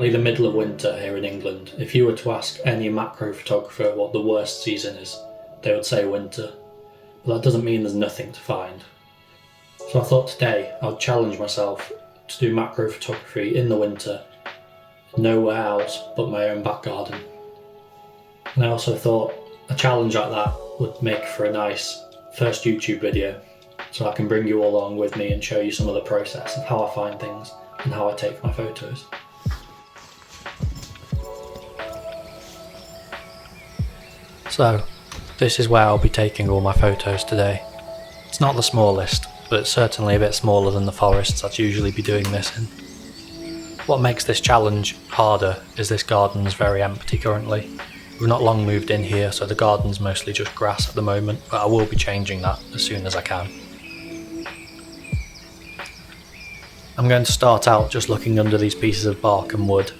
currently the middle of winter here in England. If you were to ask any macro photographer what the worst season is, they would say winter. But that doesn't mean there's nothing to find. So I thought today I'd challenge myself to do macro photography in the winter, nowhere else but my own back garden. And I also thought a challenge like that would make for a nice first YouTube video, so I can bring you all along with me and show you some of the process of how I find things and how I take my photos. So, this is where I'll be taking all my photos today. It's not the smallest, but it's certainly a bit smaller than the forests I'd usually be doing this in. What makes this challenge harder is this garden's very empty currently. We've not long moved in here, so the garden's mostly just grass at the moment, but I will be changing that as soon as I can. I'm going to start out just looking under these pieces of bark and wood.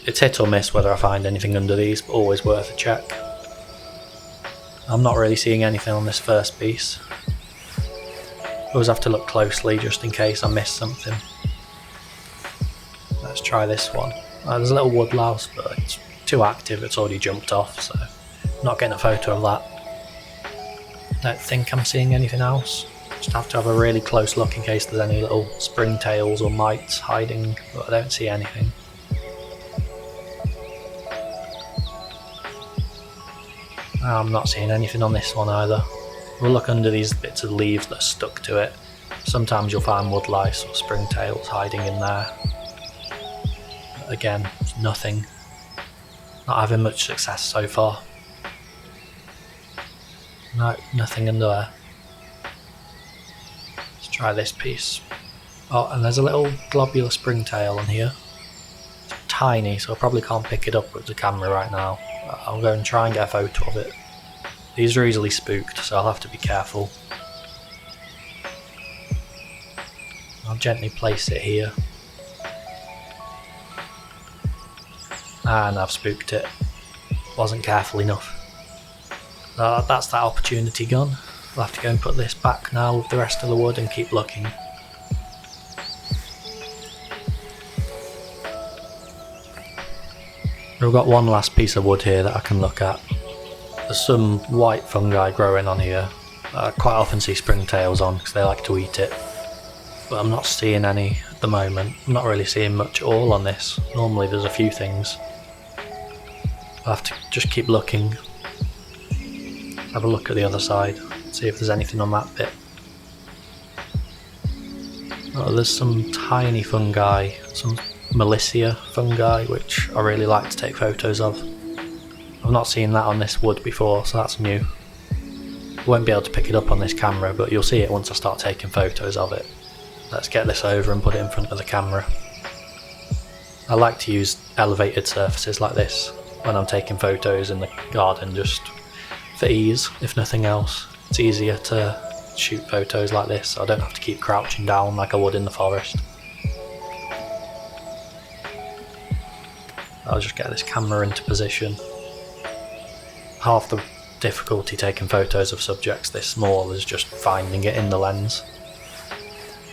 It's hit or miss whether I find anything under these, but always worth a check. I'm not really seeing anything on this first piece. Always have to look closely just in case I miss something. Let's try this one. There's a little wood louse, but it's too active, it's already jumped off, so I'm not getting a photo of that. Don't think I'm seeing anything else. Just have to have a really close look in case there's any little springtails or mites hiding, but I don't see anything. I'm not seeing anything on this one either. We'll look under these bits of leaves that are stuck to it. Sometimes you'll find woodlice or springtails hiding in there. But again, nothing. Not having much success so far. No, nothing under there. Let's try this piece. Oh, and there's a little globular springtail on here. It's tiny, so I probably can't pick it up with the camera right now. I'll go and try and get a photo of it. These are easily spooked, so I'll have to be careful. I'll gently place it here. And I've spooked it. Wasn't careful enough. That's that opportunity gone. I'll have to go and put this back now with the rest of the wood and keep looking. We've got one last piece of wood here that I can look at. There's some white fungi growing on here. I quite often see springtails on because they like to eat it. But I'm not seeing any at the moment. I'm not really seeing much at all on this. Normally there's a few things. I'll have to just keep looking. Have a look at the other side. See if there's anything on that bit. Oh, there's some tiny fungi. Some Melissia fungi, which I really like to take photos of. I've not seen that on this wood before, so that's new. I won't be able to pick it up on this camera, but you'll see it once I start taking photos of it. Let's get this over and put it in front of the camera. I like to use elevated surfaces like this when I'm taking photos in the garden, just for ease, if nothing else. It's easier to shoot photos like this, so I don't have to keep crouching down like I would in the forest. I'll just get this camera into position. Half the difficulty taking photos of subjects this small is just finding it in the lens.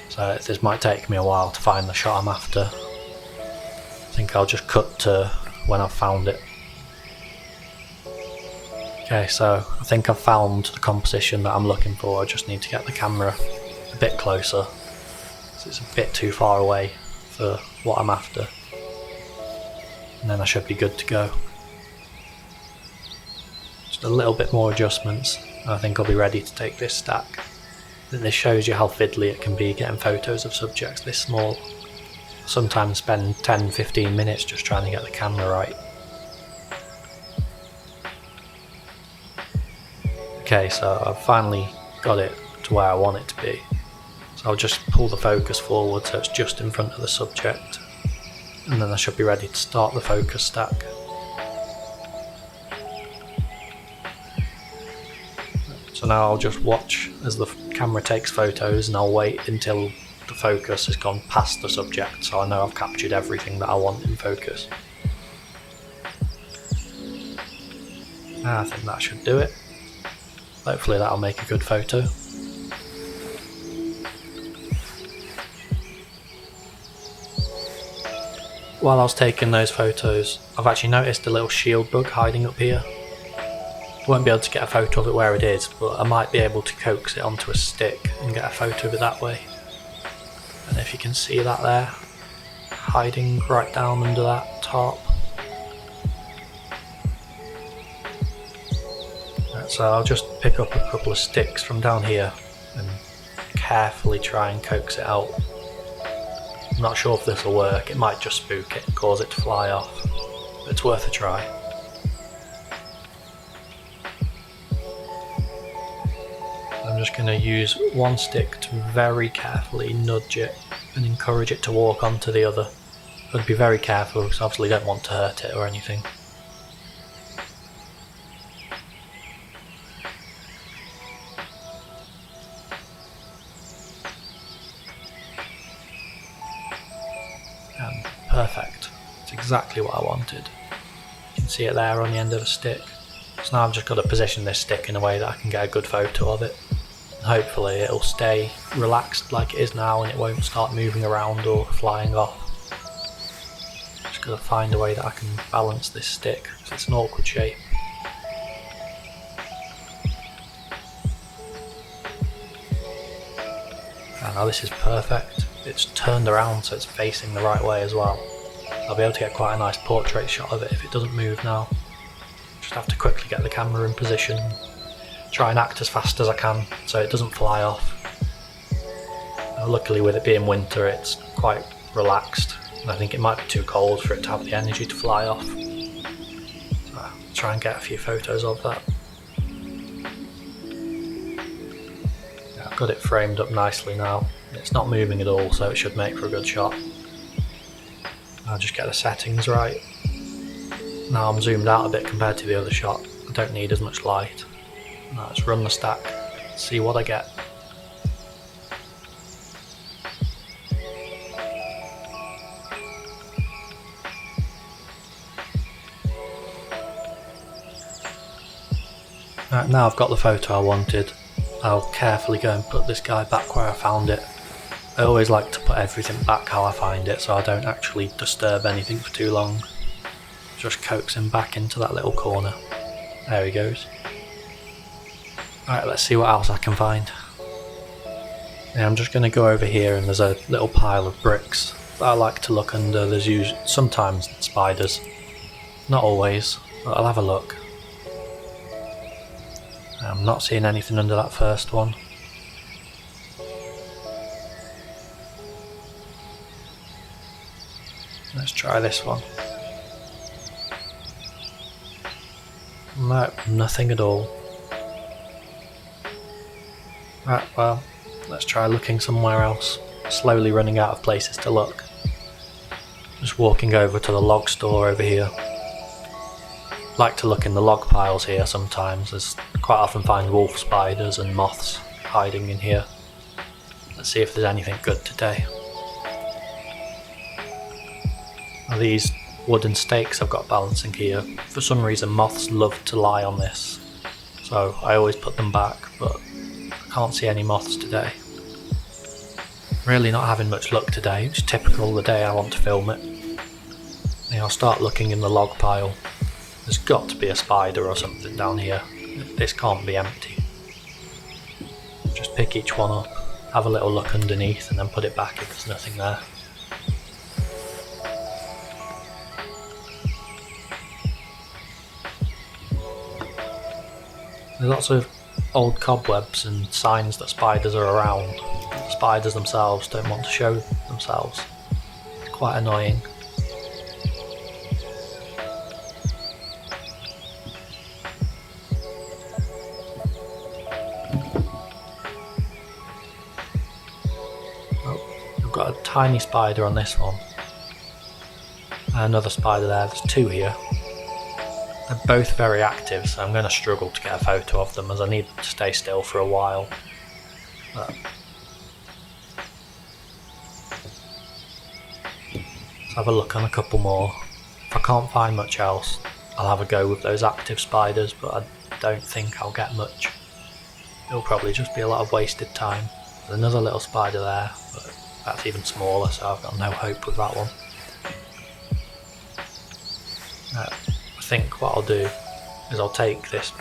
So this might take me a while to find the shot I'm after. I think I'll just cut to when I've found it. Okay, so I think I've found the composition that I'm looking for. I just need to get the camera a bit closer, so it's a bit too far away for what I'm after. And then I should be good to go. Just a little bit more adjustments and I think I'll be ready to take this stack. This shows you how fiddly it can be getting photos of subjects this small. I sometimes spend 10-15 minutes just trying to get the camera right. Okay, so I've finally got it to where I want it to be. So I'll just pull the focus forward so it's just in front of the subject. And then I should be ready to start the focus stack. So now I'll just watch as the camera takes photos and I'll wait until the focus has gone past the subject, so I know I've captured everything that I want in focus. I think that should do it. Hopefully that'll make a good photo. while I was taking those photos, I've actually noticed a little shield bug hiding up here. Won't be able to get a photo of it where it is, but I might be able to coax it onto a stick and get a photo of it that way. And if you can see that there, hiding right down under that top. So I'll just pick up a couple of sticks from down here and carefully try and coax it out. I'm not sure if this will work, it might just spook it and cause it to fly off, but it's worth a try. I'm just going to use one stick to very carefully nudge it and encourage it to walk onto the other. But be very careful because obviously you don't want to hurt it or anything. And perfect. It's exactly what I wanted. You can see it there on the end of the stick. So now I've just got to position this stick in a way that I can get a good photo of it. And hopefully it'll stay relaxed like it is now and it won't start moving around or flying off. Just got to find a way that I can balance this stick because it's an awkward shape. And now this is perfect. It's turned around so it's facing the right way as well. I'll be able to get quite a nice portrait shot of it if it doesn't move now. Just have to quickly get the camera in position, try and act as fast as I can so it doesn't fly off. Luckily with it being winter it's quite relaxed and I think it might be too cold for it to have the energy to fly off. So I'll try and get a few photos of that. Yeah, I've got it framed up nicely now. It's not moving at all so it should make for a good shot. I'll just get the settings right. Now I'm zoomed out a bit compared to the other shot. I don't need as much light. Now let's run the stack, see what I get. Right, now I've got the photo I wanted. I'll carefully go and put this guy back where I found it. I always like to put everything back how I find it so I don't actually disturb anything for too long. Just coax him back into that little corner. There he goes. Alright, let's see what else I can find. Yeah, I'm just going to go over here and there's a little pile of bricks that I like to look under. There's sometimes spiders. Not always, but I'll have a look. I'm not seeing anything under that first one. Let's try this one. No, nothing at all. Right, well, let's try looking somewhere else. Slowly running out of places to look. Just walking over to the log store over here. Like to look in the log piles here sometimes. There's quite often find wolf spiders and moths hiding in here. Let's see if there's anything good today. Now these wooden stakes I've got balancing here, for some reason moths love to lie on this, so I always put them back, but I can't see any moths today. Really not having much luck today, it's typical the day I want to film it. Now I'll start looking in the log pile. There's got to be a spider or something down here, this can't be empty. Just pick each one up, have a little look underneath and then put it back if there's nothing there. There's lots of old cobwebs and signs that spiders are around. The spiders themselves don't want to show themselves. It's quite annoying. Oh, I've got a tiny spider on this one. And another spider there, there's two here. They're both very active, so I'm going to struggle to get a photo of them as I need them to stay still for a while. But let's have a look on a couple more. If I can't find much else, I'll have a go with those active spiders, but I don't think I'll get much. It'll probably just be a lot of wasted time. There's another little spider there, but that's even smaller, so I've got no hope with that one. I think what I'll do is I'll take this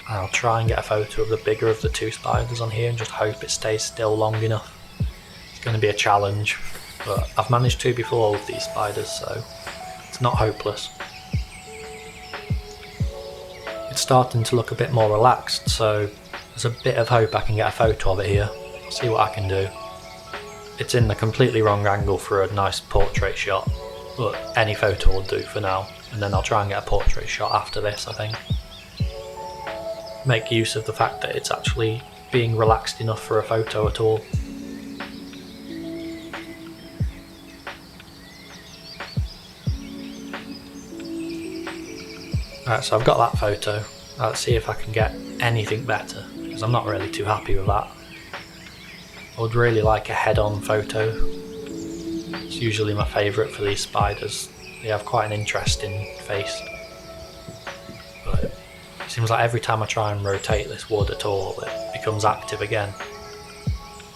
and I'll try and get a photo of the bigger of the two spiders on here and just hope it stays still long enough. It's going to be a challenge, but I've managed to before with these spiders, so it's not hopeless. It's starting to look a bit more relaxed, so there's a bit of hope I can get a photo of it here. I'll see what I can do. It's in the completely wrong angle for a nice portrait shot, but any photo will do for now, and then I'll try and get a portrait shot after this, I think. Make use of the fact that it's actually being relaxed enough for a photo at all. Alright, so I've got that photo. Let's see if I can get anything better, because I'm not really too happy with that. I would really like a head-on photo. It's usually my favourite for these spiders. They have quite an interesting face. But it seems like every time I try and rotate this wood at all, it becomes active again.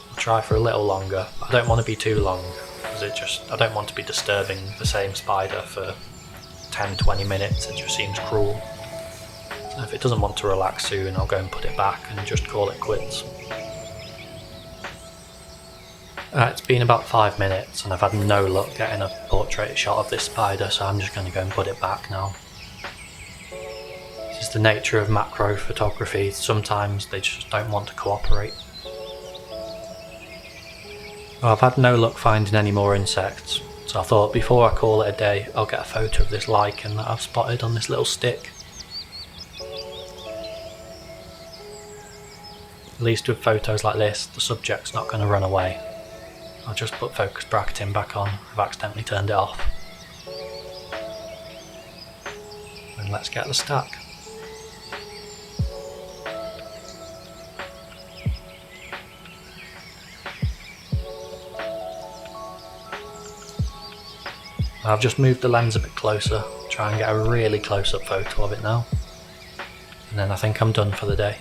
I'll try for a little longer. I don't want to be too long, because I don't want to be disturbing the same spider for 10-20 minutes. It just seems cruel. So if it doesn't want to relax soon, I'll go and put it back and just call it quits. It's been about 5 minutes and I've had no luck getting a portrait shot of this spider, so I'm just going to go and put it back now. This is the nature of macro photography. Sometimes they just don't want to cooperate. Well, I've had no luck finding any more insects, so I thought before I call it a day, I'll get a photo of this lichen that I've spotted on this little stick. At least with photos like this, the subject's not going to run away. I'll just put focus bracketing back on. I've accidentally turned it off. And let's get the stack. I've just moved the lens a bit closer, try and get a really close-up photo of it now. And then I think I'm done for the day.